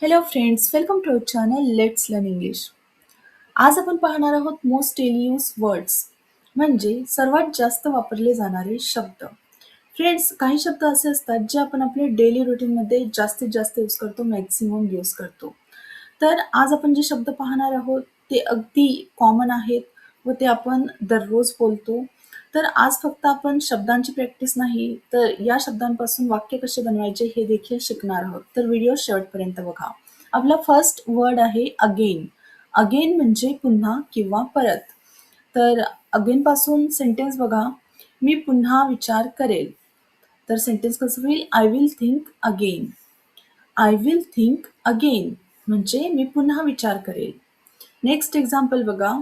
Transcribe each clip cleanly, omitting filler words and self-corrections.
Hello friends, welcome to our channel let's learn English. आज आपण पाहणार आहोत मोस्ट डेली यूज वर्ड्स म्हणजे सर्वात जास्त वापरले जाणारे शब्द. फ्रेंड्स, काही शब्द असे असतात जे आपण आपल्या डेली रुटीनमध्ये जास्तीत जास्त यूज करतो, मॅक्सिमम यूज करतो. तर आज आपण जे शब्द पाहणार आहोत ते अगदी कॉमन आहेत व ते आपण दररोज बोलतो. तर आज फक्त आपण शब्दांची प्रॅक्टिस नाही तर या शब्दांपासून वाक्य कसे बनवायचे हे देखील शिकणार आहोत. तर व्हिडिओ शेवटपर्यंत बघा. आपला फर्स्ट वर्ड आहे अगेन. अगेन म्हणजे पुन्हा किंवा परत. तर अगेन पासून सेंटेन्स बघा. मी पुन्हा विचार करेल. तर सेंटेन्स कसं होईल? I will think again. I will think again म्हणजे मी पुन्हा विचार करेल. नेक्स्ट एक्झाम्पल बघा.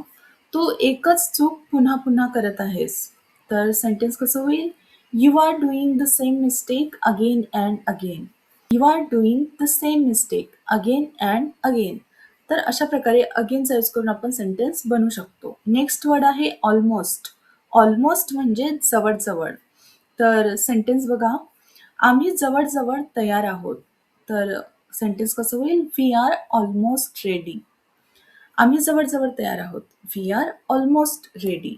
तू एकच चूक पुन्हा पुन्हा करत आहेस. तर सेंटेन्स कसं होईल? You are doing the same mistake again and again. You are doing the same mistake again and again. तर अशा प्रकारे अगेनचा यूज करून आपण सेंटेन्स बनवू शकतो. नेक्स्ट वर्ड आहे ऑलमोस्ट. ऑलमोस्ट म्हणजे जवळ. तर सेंटेन्स बघा. आम्ही जवळ तयार आहोत. तर सेंटेन्स कसं होईल? We are almost ready. आम्ही जवळ तयार आहोत. We are almost ready.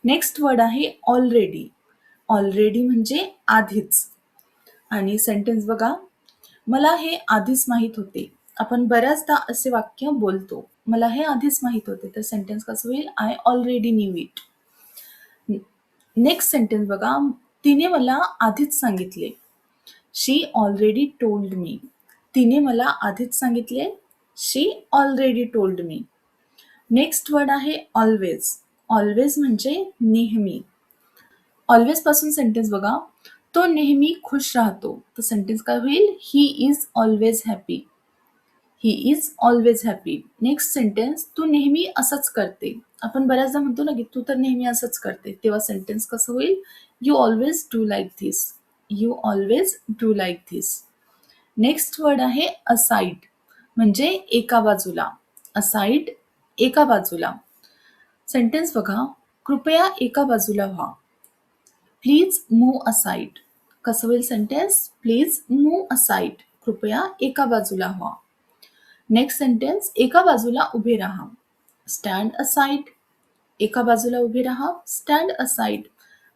Next word आहे ऑलरेडी. ऑलरेडी म्हणजे आधीच. आणि सेंटेन्स बघा. मला हे आधीच माहीत होते. आपण बऱ्याचदा असे वाक्य बोलतो. मला हे आधीच माहीत होते. तर सेंटेन्स कसं होईल? I already knew it. Next sentence बघा. तिने मला आधीच सांगितले. She already told me. तिने मला आधीच सांगितले. She already told me. Next word आहे ऑलवेज. ऑलवेज म्हणजे नेहमी. ऑलवेज पासून सेंटेन्स बघा. तो नेहमी खुश राहतो. तर सेंटेन्स काय होईल? He is always happy. He is always happy. Next sentence. तू नेहमी असंच करते. आपण बऱ्याचदा म्हणतो ना की तू तर नेहमी असंच करते. तेव्हा सेंटेन्स कसं होईल? You always do like this. You always do like this. Next word आहे असाइड म्हणजे एका बाजूला. असाइड एका बाजूला. सेंटेन्स बघा. कृपया एका बाजूला व्हा. Please move aside. कसं होईल सेंटेन्स? Please move aside. कृपया एका बाजूला व्हा. Next sentence. एका बाजूला उभे राहा. Stand aside. एका बाजूला उभे राहा. Stand aside.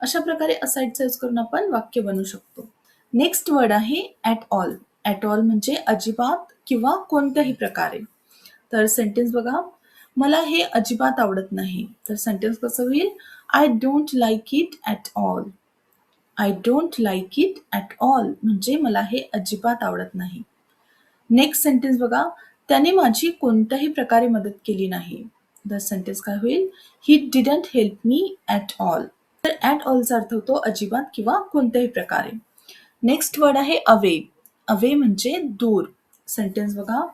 अशा प्रकारे असाइडचा यूज करून आपण वाक्य बनवू शकतो. नेक्स्ट वर्ड आहे ॲट ऑल. ॲट ऑल म्हणजे अजिबात किंवा कोणत्याही प्रकारे. तर सेंटेन्स बघा. मला हे अजिबात आवडत नाही. तर सेंटेन्स कसं होईल? I don't like it at all. I don't like it at all म्हणजे मला हे अजिबात आवडत नाही. नेक्स्ट सेंटेन्स बघा. त्याने माझी कोणत्याही प्रकारे मदत केली नाही. द सेंटेन्स काय होईल? He didn't help me at all. तर ॲट ऑलचा अर्थ होतो अजिबात किंवा कोणत्याही प्रकारे. नेक्स्ट वर्ड आहे अवे. अवे म्हणजे दूर. सेंटेन्स बघा.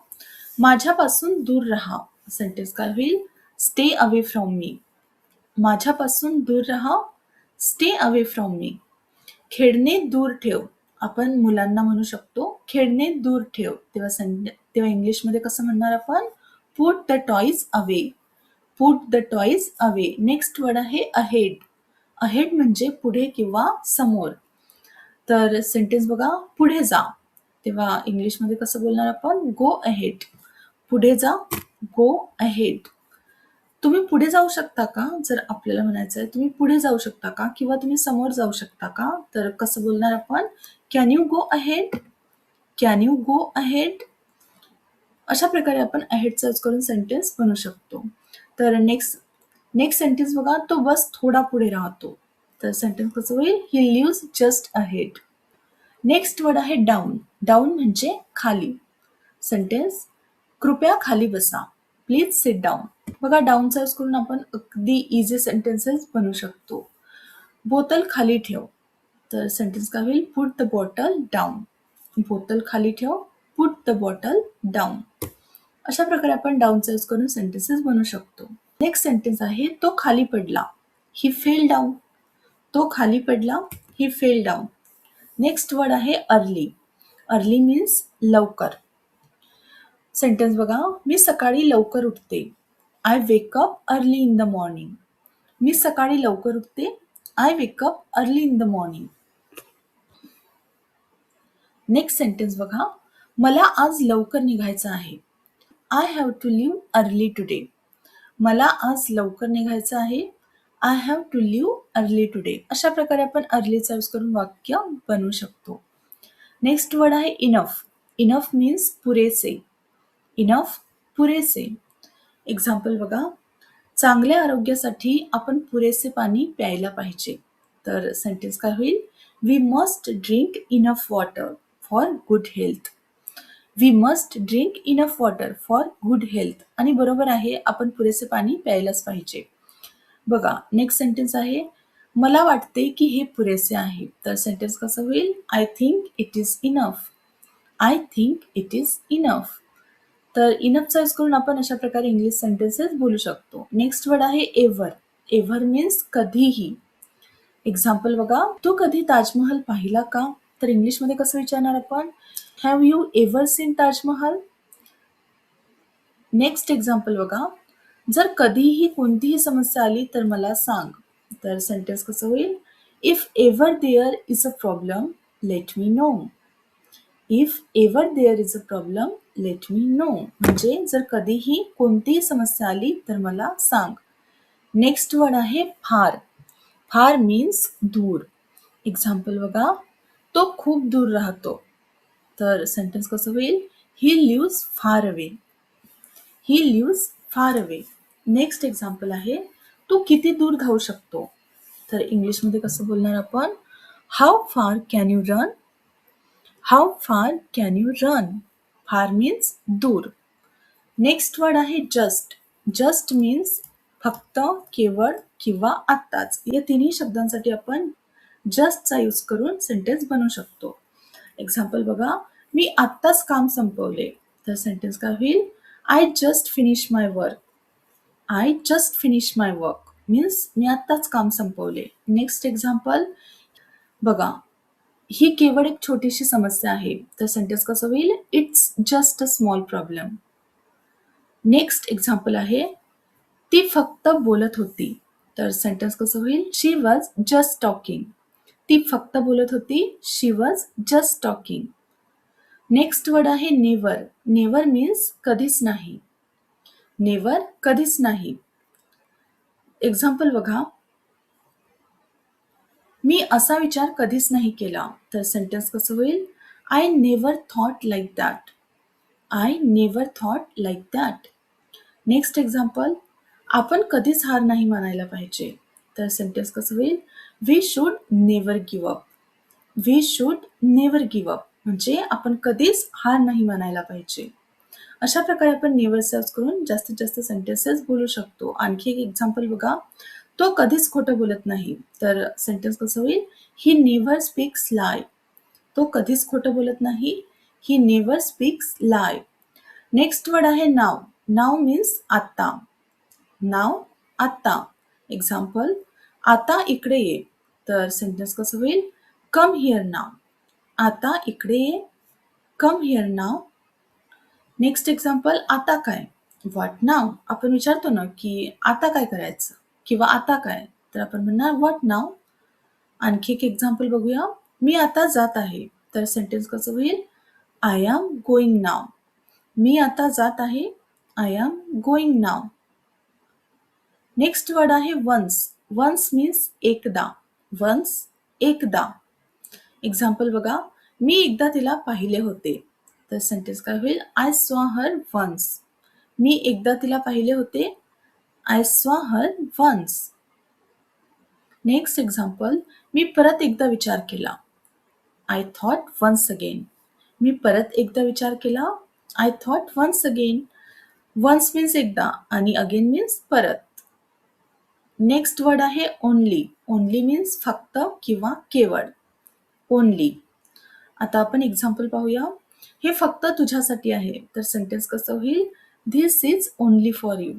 माझ्यापासून दूर राहा. सेंटेन्स काय होईल? Stay away from me. माझ्यापासून दूर राहा. Stay away from me. खेळणे दूर ठेव. आपण मुलांना म्हणू शकतो खेळणे दूर ठेव. तेव्हा इंग्लिशमध्ये कसं म्हणणार आपण? Put the toys away. Put the toys away. Next word आहे अहेड. अहेड म्हणजे पुढे किंवा समोर. तर सेंटेन्स बघा. पुढे जा. तेव्हा इंग्लिशमध्ये कसं बोलणार आपण? Go ahead. पुढे जा. Go ahead. तुम्ही पुढे जाऊ शकता का? जर आपल्याला म्हणायचं आहे तुम्ही पुढे जाऊ शकता का? किंवा तुम्ही समोर जाऊ शकता का? तर कसं बोलणार आपण? Can you go ahead? Can you go ahead? अशा प्रकारे आपण अहेडचा यूज करून सेंटेन्स बनवू शकतो. तर नेक्स्ट सेंटेन्स बघा. तो बस थोडा पुढे राहतो. तर सेंटेन्स कसं होईल? He lives just ahead. Next word आहे डाऊन. डाऊन म्हणजे खाली. सेंटेन्स. कृपया खाली बसा. Please sit down. बघा डाऊनचा यूज करून आपण अगदी इझी सेंटेन्सेस बनवू शकतो. बोतल खाली ठेव. तर सेंटेन्स काय होईल? Put the bottle down. बोतल खाली ठेव. Put the bottle down. अशा प्रकारे आपण डाऊनचा यूज करून सेंटेन्सेस बनवू शकतो. नेक्स्ट सेंटेन्स आहे तो खाली पडला. He fell down. तो खाली पडला. He fell down. Next word आहे अर्ली. अर्ली मीन्स लवकर. सेंटेन्स बघा. मी सकाळी लवकर उठते. I wake up early in the morning. मी सकाळी लवकर उठते. I wake up early in the morning. Next sentence बघा. मला आज लवकर निघायचं आहे. I have to leave early today. मला आज लवकर निघायचं आहे. I have to leave early today. अशा प्रकारे आपण अर्लीचा यूज करून वाक्य बनवू शकतो. नेक्स्ट वर्ड आहे इनफ. इनफ मीन्स पुरेसे. इनफ पुरेसे. एक्झाम्पल बघा. चांगल्या आरोग्यासाठी आपण पुरेसे पाणी प्यायला पाहिजे. तर सेंटेन्स काय होईल? We must drink enough water for good health. We must drink enough water for good health. आणि बरोबर आहे, आपण पुरेसे पाणी प्यायलाच पाहिजे. बघा नेक्स्ट सेंटेन्स आहे, मला वाटते की हे पुरेसे आहे. तर सेंटेन्स कसं होईल? I think it is enough. I think it is enough. तर इनफचा यूज करून आपण अशा प्रकारे इंग्लिश सेंटेन्सेस बोलू शकतो. नेक्स्ट वर्ड आहे एव्हर. एव्हर मीन्स कधीही. एक्झाम्पल बघा, तू कधी ताजमहल पाहिला का? तर इंग्लिशमध्ये कसं विचारणार आपण? Have you ever seen Taj Mahal? Next example बघा, जर कधीही कोणतीही समस्या आली तर मला सांग. तर सेंटेन्स कसं होईल? If ever there is a problem let me know. If ever there is a problem let me know. म्हणजे जर कधीही कोणतीही समस्या आली तर मला सांग. नेक्स्ट वर्ड आहे फार. फार मीन्स दूर. एक्झाम्पल बघा, तो खूप दूर राहतो. तर सेंटेन्स कसं होईल? He lives far away. He lives far away. Next example आहे, तू किती दूर धावू शकतो? तर इंग्लिशमध्ये कसं बोलणार आपण? हाऊ फार कॅन यू रन? हाऊ फार कॅन यू रन? फार मीन्स दूर. नेक्स्ट वर्ड आहे जस्ट. जस्ट मीन्स फक्त, केवळ किंवा आत्ताच. या तिन्ही शब्दांसाठी आपण जस्टचा यूज करून सेंटेन्स बनवू शकतो. एक्झाम्पल बघा, मी आत्ताच काम संपवले. तर सेंटेन्स काय होईल? I just finish my work. I just finish my work means मी आत्ताच काम संपवले. नेक्स्ट एक्झाम्पल बघा, ही केवळ एक छोटीशी समस्या आहे. तर सेंटेन्स कसं होईल? It's just a small problem. Next example आहे, ती फक्त बोलत होती. तर सेंटेन्स कसं होईल? She was just talking. ती फक्त बोलत होती. She was just talking. Next word आहे नेवर. नेवर मीन्स कधीच नाही. नेवर कधीच नाही. एक्झाम्पल बघा, मी असा विचार कधीच नाही केला. तर सेंटेन्स कसं होईल? I never thought like that. I never thought like that. Next example, आपण कधीच हार नाही मानायला पाहिजे. तर सेंटेन्स कसं होईल? We should never give up. We should never give up म्हणजे आपण कधीच हार नाही मानायला पाहिजे. अशा प्रकारे आपण नेवर यूज करून जास्तीत जास्त सेंटेन्सेस बोलू शकतो. आणखी एक एक्झाम्पल बघा, तो कधीच खोटं बोलत नाही. तर सेंटेन्स कसं होईल? ही नेव्हर स्पीक्स लाय. तो कधीच खोटं बोलत नाही. ही नेव्हर स्पीक्स लाय. नेक्स्ट वर्ड आहे नाव. नाव मीन्स आता. नाव आता. एक्झाम्पल, आता इकडे ये. तर सेंटेन्स कसं होईल? कम हिअर नाव. आता इकडे ये. Come here now. Next example, आता काय? व्हॉट नाव. आपण विचारतो ना की आता काय करायचं किंवा आता काय, तर आपण म्हणणार व्हॉट नाव. आणखी एक एक्झाम्पल बघूया. मी आता जात आहे. तर सेंटेन्स कसं होईल? आय एम गोइंग नाव. मी आता जात आहे. I am going now. Next word आहे वन्स. वन्स मीन्स एकदा. वन्स एकदा. एक्झाम्पल बघा, मी एकदा तिला पाहिले होते. तर सेंटेन्स काय होईल? I saw her once. मी एकदा तिला पाहिले होते. I saw her once. Next example, मी परत एकदा विचार केला. I thought once again. मी परत एकदा विचार केला. I thought once again. Once means एकदा आणि अगेन मीन्स परत. नेक्स्ट वर्ड आहे ओनली. ओनली मीन्स फक्त किंवा केवळ. ओनली. आता आपण एक्झाम्पल पाहूया. हे फक्त तुझ्यासाठी आहे. तर सेंटेन्स कसं होईल? This is only for you.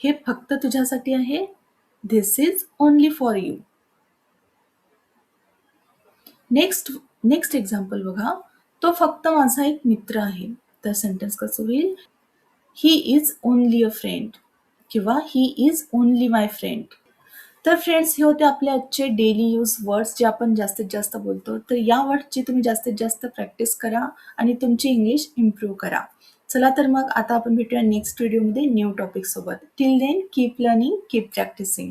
हे फक्त तुझ्यासाठी आहे. This is only for you. Next example बघा, तो फक्त माझा एक मित्र आहे. तर सेंटेन्स कसं होईल? He is only a friend किंवा he is only my friend. तर फ्रेंड्स, हे होते आपले आजचे डेली यूज वर्ड्स जे आपण जास्तीत जास्त बोलतो. तर या वर्ड्सची तुम्ही जास्तीत जास्त प्रॅक्टिस करा आणि तुमची इंग्लिश इम्प्रूव्ह करा. चला तर मग आता आपण भेटूया नेक्स्ट व्हिडिओमध्ये न्यू टॉपिक सोबत. Till then keep learning, keep practising.